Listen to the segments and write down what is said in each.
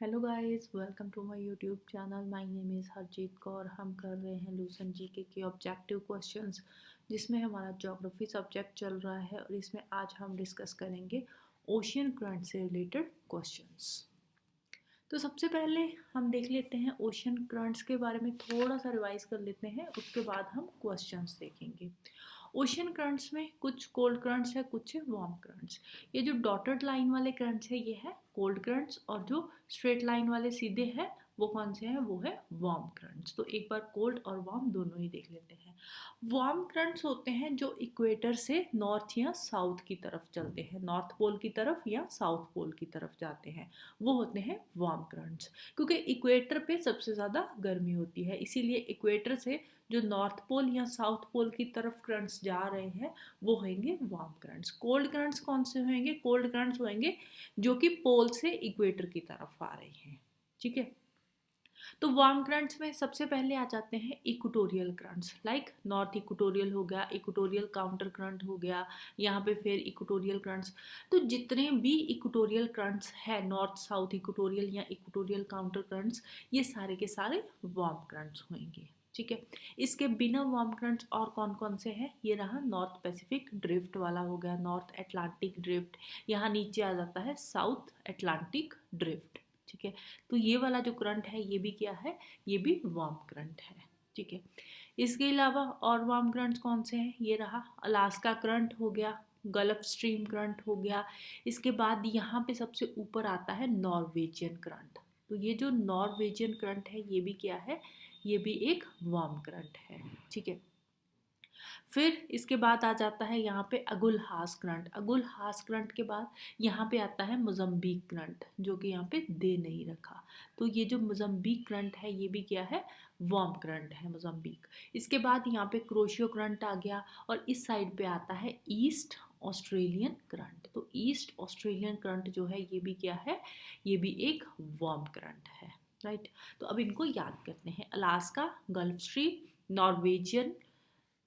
Hello guys, welcome to my YouTube channel. My name is Harjeet Kaur. हम कर रहे हैं लूसन जीके के ऑब्जेक्टिव क्वेश्चंस, जिसमें हमारा ज्योग्राफी सब्जेक्ट चल रहा है और इसमें आज हम डिस्कस करेंगे ओशियन करंट से रिलेटेड क्वेश्चंस। तो सबसे पहले हम देख लेते हैं ओशियन करंट्स के बारे में, थोड़ा सा रिवाइज कर लेते हैं, उसके बाद हम क्वेश्चंस देखेंगे। ओशियन करंट्स में कुछ कोल्ड करंट्स है, कुछ है वार्म करंट्स। ये जो डॉटेड लाइन वाले करंट्स है ये है कोल्ड करंट्स, और जो स्ट्रेट लाइन वाले सीधे हैं वो कौन से हैं, वो है वार्म करंट्स। तो एक बार कोल्ड और वार्म दोनों ही देख लेते हैं। वार्म करंट्स होते हैं जो इक्वेटर से नॉर्थ या साउथ की तरफ चलते हैं, नॉर्थ पोल की तरफ या साउथ पोल की तरफ जाते हैं, वो होते हैं वार्म करंट्स। क्योंकि इक्वेटर पे सबसे ज़्यादा गर्मी होती है, इसीलिए इक्वेटर से जो नॉर्थ पोल या साउथ पोल की तरफ करंट्स जा रहे हैं वो होंगे वार्म करंट्स। कोल्ड करंट्स कौन से होंगे? कोल्ड करंट्स होंगे जो कि पोल से इक्वेटर की तरफ आ रहे हैं। ठीक है, तो वार्म करंट्स में सबसे पहले आ जाते हैं equatorial currents, like north equatorial हो गया, इक्वेटोरियल काउंटर करंट हो गया, यहाँ पे फिर इक्वेटोरियल करंट्स। तो जितने भी इक्वेटोरियल करंट्स है, नॉर्थ साउथ इक्वेटोरियल या इक्वेटोरियल काउंटर करंट्स, ये सारे के सारे वार्म करंट्स होंगे। ठीक है, इसके बिना वार्म करंट्स और कौन कौन से हैं? ये रहा नॉर्थ पैसिफिक ड्रिफ्ट वाला हो गया, नॉर्थ अटलांटिक ड्रिफ्ट, यहाँ नीचे आ जाता है साउथ अटलांटिक ड्रिफ्ट। ठीक है, तो ये वाला जो करंट है ये भी क्या है, ये भी वार्म करंट है। ठीक है, इसके अलावा और वार्म करंट्स कौन से हैं? ये रहा अलास्का करंट हो गया, गल्फ स्ट्रीम करंट हो गया। इसके बाद यहाँ पे सबसे ऊपर आता है नॉर्वेजियन करंट। तो ये जो नॉर्वेजियन करंट है ये भी क्या है, ये भी एक वार्म करंट है। ठीक है, फिर इसके बाद आ जाता है यहाँ पे अगुल हास करंट। अगुल हास करंट के बाद यहाँ पे आता है मोजम्बिक करंट, जो कि यहाँ पे दे नहीं रखा। तो ये जो मोजम्बिक करंट है ये भी क्या है, वार्म करंट है मोजम्बिक। इसके बाद यहाँ पे क्रोशियो करंट आ गया, और इस साइड पे आता है ईस्ट ऑस्ट्रेलियन करंट। तो ईस्ट ऑस्ट्रेलियन करंट जो है ये भी क्या है, ये भी एक वार्म करंट है। राइट, तो अब इनको याद करते हैं। अलास्का, गल्फ स्ट्रीम, नॉर्वेजियन,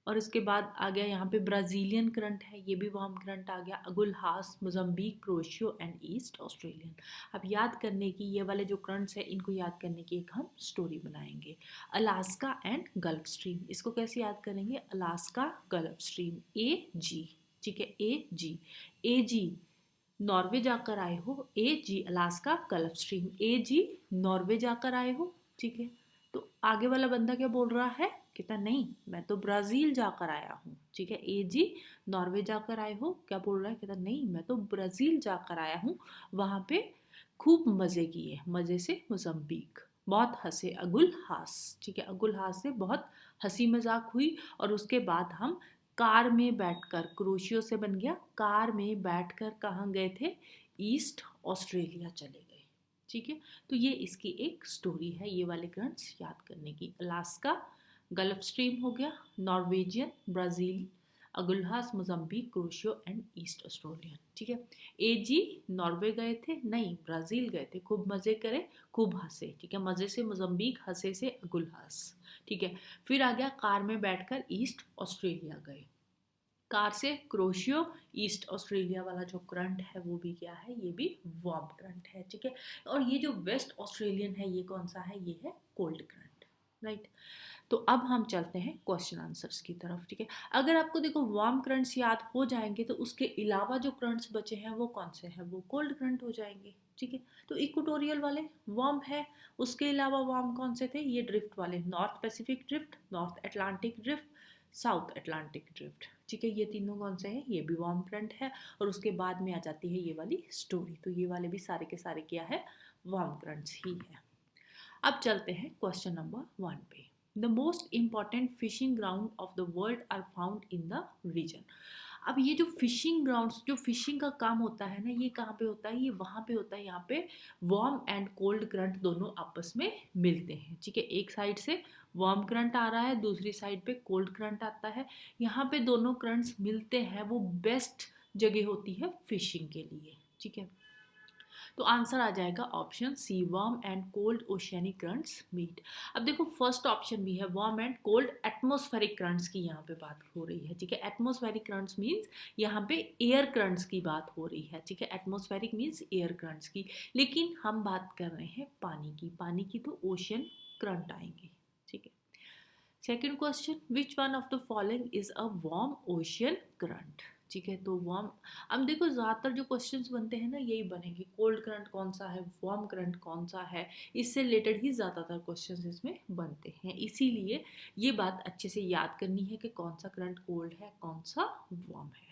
और इसके बाद आ गया यहाँ पे ब्राज़ीलियन करंट है, ये भी वार्म करंट आ गया। अगुल हास, Mozambique, Kuroshio and East Australian. अब याद करने की, ये वाले जो करंट्स है इनको याद करने की एक हम स्टोरी बनाएंगे। अलास्का एंड गल्फ स्ट्रीम, इसको कैसे याद करेंगे? अलास्का गल्फ स्ट्रीम, ए जी। ठीक है, ए जी नॉर्वे जाकर आए हो, ए जी अलास्का गल्फ स्ट्रीम, ए जी नॉर्वे जाकर आए हो। ठीक है, तो आगे वाला बंदा क्या बोल रहा है, कहता नहीं मैं तो ब्राज़ील जाकर आया हूँ। ठीक है, ए जी नॉर्वे जाकर आए हो, क्या बोल रहा है, कहता नहीं मैं तो ब्राज़ील जाकर आया हूँ, वहाँ पे खूब मज़े किए, मज़े से मोज़म्बिक, बहुत हंसे, अगुल हास। ठीक है, अगुल हास से बहुत हंसी मजाक हुई, और उसके बाद हम कार में बैठकर, क्रोशियो से बन गया, कार में बैठकर कहाँ गए थे, ईस्ट ऑस्ट्रेलिया चले गए। ठीक है, तो ये इसकी एक स्टोरी है, ये वाले करंट्स याद करने की। अलास्का, गल्फ स्ट्रीम हो गया, Norwegian, Brazil, Agulhas, Mozambique, Kuroshio and East Australian. ठीक है, ए जी नॉर्वे गए थे, नहीं ब्राज़ील गए थे, खूब मज़े करे, खूब हंसे। ठीक है, मज़े से मोजम्बिक, हंसे से अगुल्हास। ठीक है, फिर आ गया कार में बैठकर ईस्ट ऑस्ट्रेलिया गए, कार से क्रोशियो, ईस्ट ऑस्ट्रेलिया वाला जो करंट है वो भी क्या है, ये भी वार्म करंट है। ठीक है, और ये जो वेस्ट ऑस्ट्रेलियन है ये कौन सा है, ये है कोल्ड करंट। राइट, तो अब हम चलते हैं क्वेश्चन आंसर्स की तरफ। ठीक है, अगर आपको देखो वार्म करंट्स याद हो जाएंगे तो उसके अलावा जो करंट्स बचे हैं वो कौन से हैं, वो कोल्ड करंट हो जाएंगे। ठीक है, तो इक्वेटोरियल वाले वार्म है, उसके अलावा वार्म कौन से थे, ये ड्रिफ्ट वाले, north Pacific drift, north Atlantic drift, south Atlantic drift. ठीक है, ये तीनों कौन से हैं, ये भी वार्म करंट है, और उसके बाद में आ जाती है ये वाली स्टोरी। तो ये वाले भी सारे के सारे क्या है, वार्म करंट्स ही है। अब चलते हैं क्वेश्चन नंबर 1 पे। The most important fishing ground of the world are found in the region. अब ये जो फिशिंग ग्राउंड्स, जो फिशिंग का काम होता है ना, ये कहाँ पे होता है, ये वहाँ पे होता है, यहाँ पे वार्म एंड कोल्ड करंट दोनों आपस में मिलते हैं। ठीक है, एक साइड से वार्म करंट आ रहा है, दूसरी साइड पे कोल्ड करंट आता है, यहाँ पे दोनों करंट्स मिलते हैं, वो बेस्ट जगह होती है फिशिंग के लिए। ठीक है, तो आंसर आ जाएगा option C, warm and cold oceanic currents meet. अब देखो फर्स्ट ऑप्शन भी है warm and cold atmospheric currents की यहाँ पे बात हो रही है, ठीक है। एटमॉस्फेरिक करंट्स मीन्स यहाँ पे एयर करंट्स की बात हो रही है, ठीक है। एटमॉस्फेरिक मीन्स एयर करंट्स की, लेकिन हम बात कर रहे हैं पानी की, पानी की तो ओशियन करंट आएंगे, ठीक है। Second question, which one of the following is a warm ocean current, ठीक है। तो वार्म, अब देखो ज़्यादातर जो क्वेश्चंस बनते हैं ना यही बनेंगे, कोल्ड करंट कौन सा है, वार्म करंट कौन सा है, इससे रिलेटेड ही ज़्यादातर क्वेश्चंस इसमें बनते हैं। इसीलिए ये बात अच्छे से याद करनी है कि कौन सा करंट कोल्ड है, कौन सा वार्म है।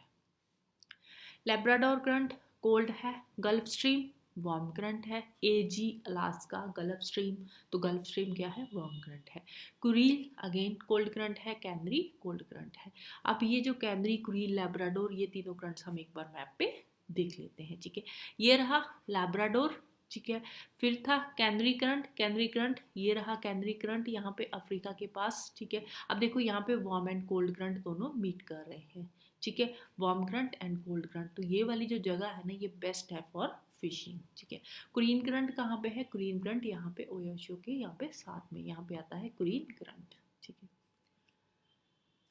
लेब्राडोर करंट कोल्ड है, गल्फ स्ट्रीम वार्म करंट है, एजी अलास्का गल्फ स्ट्रीम, तो गल्फ स्ट्रीम क्या है, वार्म करंट है। कुरील अगेन कोल्ड करंट है, कैनरी कोल्ड करंट है। अब ये जो कैनरी, कुरील, लैब्राडोर, ये तीनों करंट्स हम एक बार मैप पे देख लेते हैं, ठीक है। ये रहा लैब्राडोर, ठीक है। फिर था कैनरी करंट, कैनरी करंट ये रहा कैनरी करंट यहाँ पे अफ्रीका के पास, ठीक है। अब देखो यहाँ पे वार्म एंड कोल्ड करंट दोनों मीट कर रहे हैं, ठीक है, warm current and cold current. तो ये वाली जो जगह है ना ये बेस्ट है फॉर फिशिंग, ठीक है। कुरीन करंट कहाँ पे है, कुरीन करंट यहाँ पे ओयोशो के यहाँ पे साथ में यहाँ पे आता है कुरीन करंट, ठीक है।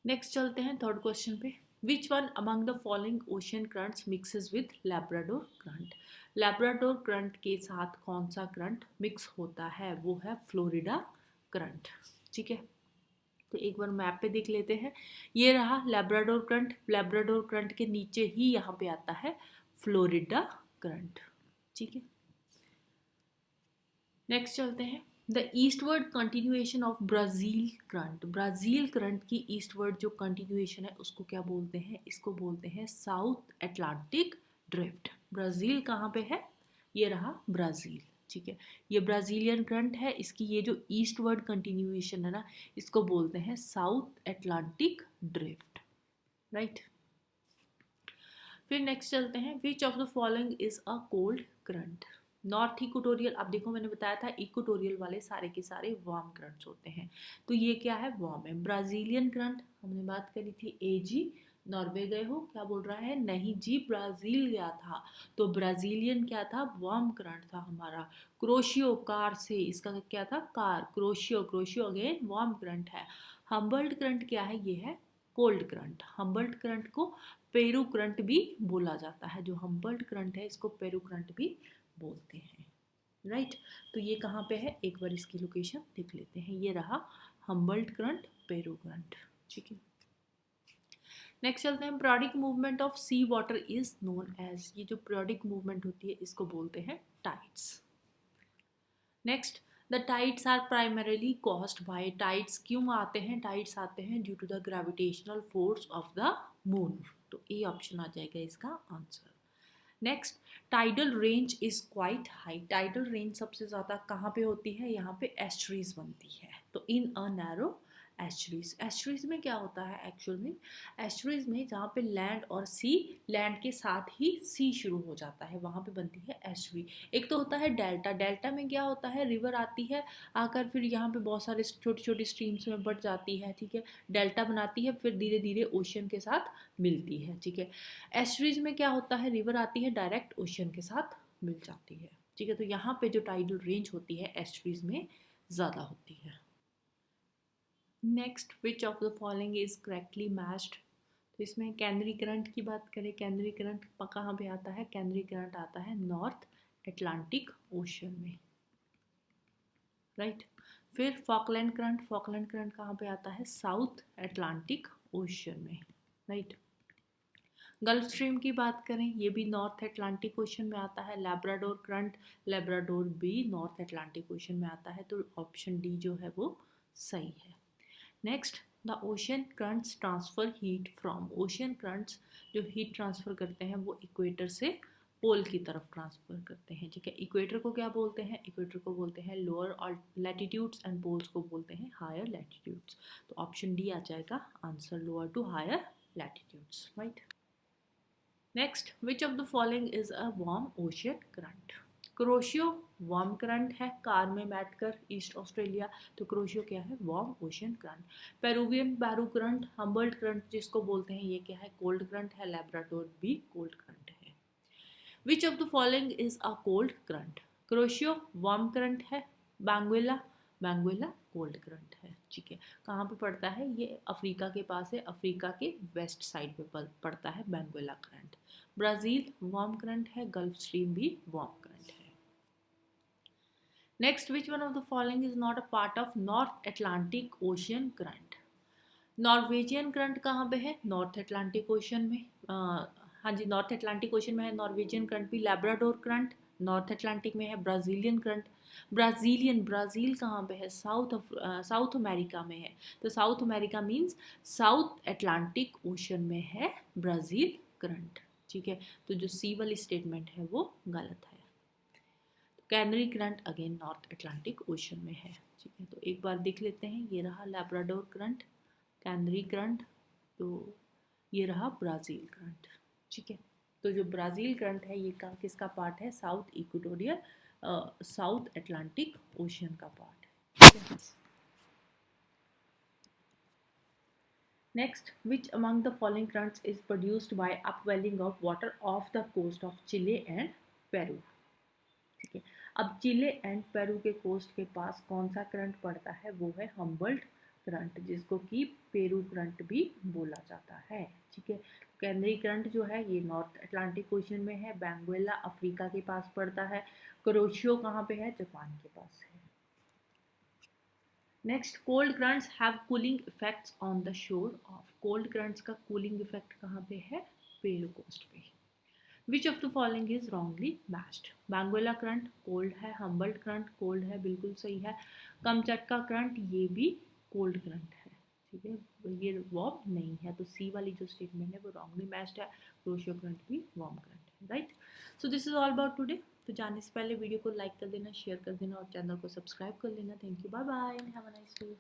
नेक्स्ट चलते हैं थर्ड क्वेश्चन पे, which one among the following ocean currents mixes with Labrador current. Labrador current के साथ कौन सा करंट मिक्स होता है, वो है फ्लोरिडा करंट, ठीक है। तो एक बार मैप पे देख लेते हैं, ये रहा लैब्राडोर करंट, लैब्राडोर करंट के नीचे ही यहाँ पे आता है फ्लोरिडा करंट, ठीक है। नेक्स्ट चलते हैं, the eastward continuation of Brazil current, Brazil current की ईस्टवर्ड जो कंटिन्यूएशन है उसको क्या बोलते हैं, इसको बोलते हैं साउथ अटलांटिक ड्रिफ्ट। ब्राज़ील कहाँ पे है, ये रहा ब्राज़ील, ठीक है। ये ब्राज़ीलियन करंट है, इसकी ये जो ईस्टवर्ड कंटिन्यूएशन है ना इसको बोलते हैं साउथ अटलांटिक ड्रिफ्ट, राइट। फिर नेक्स्ट चलते हैं, विच of the following is a cold current. North equatorial, अब देखो मैंने बताया था इक्वेटोरियल वाले सारे के सारे वार्म करंट्स होते हैं, तो ये क्या है, वार्म है। ब्राज़ीलियन करंट हमने बात करी थी, एजी नॉर्वे गए हो, क्या बोल रहा है, नहीं जी ब्राज़ील गया था, तो ब्राज़ीलियन क्या था, वार्म करंट था हमारा। क्रोशियो कार से, इसका क्या था, car, crochet, crochet again warm current है। हम्बल्ट करंट क्या है, ये है कोल्ड करंट। हम्बल्ट करंट को पेरू करंट भी बोला जाता है, जो हम्बल्ट करंट है इसको पेरू करंट भी बोलते हैं, राइट। तो ये कहाँ पे है, एक बार इसकी लोकेशन देख लेते हैं, ये रहा हम्बल्ट करंट, पेरू करंट, ठीक है। नेक्स्ट चलते हैं, periodic movement of sea water is known as, ये जो पीरियोडिक मूवमेंट होती है इसको बोलते हैं tides. Next, the tides are primarily caused by, tides क्यों आते हैं, टाइड्स आते हैं due to the gravitational force of the moon, तो ए ऑप्शन आ जाएगा इसका answer. Next, tidal range is quite high, tidal range सबसे ज़्यादा कहाँ पे होती है, यहाँ पे एस्ट्रीज बनती है, तो इन अ नैरो एस्ट्रीज। एस्ट्रीज में क्या होता है एक्चुअल में, एस्ट्रीज में जहाँ पे लैंड और सी, लैंड के साथ ही सी शुरू हो जाता है वहाँ पे बनती है एस्ट्री। एक तो होता है डेल्टा, डेल्टा में क्या होता है, रिवर आती है आकर फिर यहाँ पे बहुत सारे छोटी छोटी स्ट्रीम्स में बढ़ जाती है, ठीक है, डेल्टा बनाती है, फिर धीरे धीरे ओशियन के साथ मिलती है, ठीक है। एस्ट्रीज में क्या होता है, रिवर आती है डायरेक्ट ओशियन के साथ मिल जाती है, ठीक है। तो यहाँ पे जो टाइडल रेंज होती है एस्ट्रीज में ज़्यादा होती है। Next, which of the following is correctly matched, तो इसमें कैनरी करंट की बात करें, कैनरी करंट कहाँ पे आता है, कैनरी करंट आता है नॉर्थ अटलांटिक ओशन में, राइट। फिर फॉकलैंड करंट, फॉकलैंड करंट कहाँ पे आता है, साउथ अटलांटिक ओशन में, राइट। गल्फ स्ट्रीम की बात करें, ये भी नॉर्थ अटलांटिक ओशन में आता है। लैब्राडोर करंट, लैब्राडोर भी नॉर्थ अटलांटिक ओशन में आता है, तो ऑप्शन डी जो है वो सही है। Next, the ocean currents transfer heat from, ocean currents जो हीट ट्रांसफर करते हैं वो इक्वेटर से पोल की तरफ ट्रांसफर करते हैं, ठीक है। इक्वेटर को क्या बोलते हैं, इक्वेटर को बोलते हैं लोअर लैटिट्यूड्स एंड पोल्स को बोलते हैं हायर लैटिट्यूड्स, तो ऑप्शन डी आ जाएगा answer, lower to higher latitudes, right. Next, which of the following is a warm ocean current. Kuroshio warm current है, कार में बैठकर ईस्ट ऑस्ट्रेलिया, तो क्रोशियो क्या है, वार्म ओशियन करंट। पेरुवियन बैरू करंट, हम्बल्ट करंट जिसको बोलते हैं, ये क्या है, कोल्ड करंट है। लैब्राडोर भी कोल्ड करंट है। Which of the following is a cold current? Kuroshio warm current है, बैंगुएला बैंगुएला कोल्ड करंट है। ठीक है, कहाँ पे पड़ता है? ये अफ्रीका के पास है, अफ्रीका के वेस्ट साइड पे पड़ता है बैंगुएला करंट। ब्राज़ील वार्म करंट है, गल्फ स्ट्रीम भी वार्म करंट है। Next, which one of the following is not a part of north Atlantic ocean current? Norwegian current कहाँ पे है? नॉर्थ अटलांटिक ओशन में। हाँ जी, नॉर्थ अटलांटिक ओशन में है नॉर्वेजियन करंट भी। लैब्राडोर करंट नॉर्थ अटलांटिक में है। ब्राज़ीलियन करंट, ब्राज़ील कहाँ पे है? साउथ अमेरिका में है। तो south America means south Atlantic ocean में है ब्राज़ील करंट। ठीक है, तो जो सी वाली स्टेटमेंट है वो गलत है। Canary current again north Atlantic ocean में है। ठीक है, तो एक बार देख लेते हैं। ये रहा लैब्राडोर करंट, कैनरी करंट, तो ये रहा ब्राज़ील करंट। ठीक है, तो जो ब्राज़ील करंट है ये किसका पार्ट है? South equatorial south Atlantic ocean का पार्ट है। ठीक है, next, which among the following currents is produced by upwelling of water off the coast of Chile and Peru? ठीक है, अब चिले एंड पेरू के कोस्ट के पास कौन सा करंट पड़ता है? वो है हम्बल्ट करंट, जिसको कि पेरू करंट भी बोला जाता है। ठीक है, कैनरी करंट जो है ये नॉर्थ अटलांटिक ओशन में है। बैंगुएला अफ्रीका के पास पड़ता है। क्रोशियो कहाँ पे है? जापान के पास है। Next, cold currents have cooling effects on the shore of? Cold currents का कूलिंग इफेक्ट कहाँ पे है? पेरू कोस्ट पे। Which of the following is wrongly matched? Benguela current cold है, हम्बल्ट करंट कोल्ड है, बिल्कुल सही है। कमचटका करंट ये भी कोल्ड करंट है। ठीक है, ये वार्म नहीं है, तो सी वाली जो स्टेटमेंट है वो रॉन्गली मैच्ड है। क्रोशियो करंट भी वार्म करंट है, right. So this is all about today. तो जाने से पहले वीडियो को लाइक कर देना, शेयर कर देना और चैनल को सब्सक्राइब कर लेना। Thank you, bye bye, have a nice day.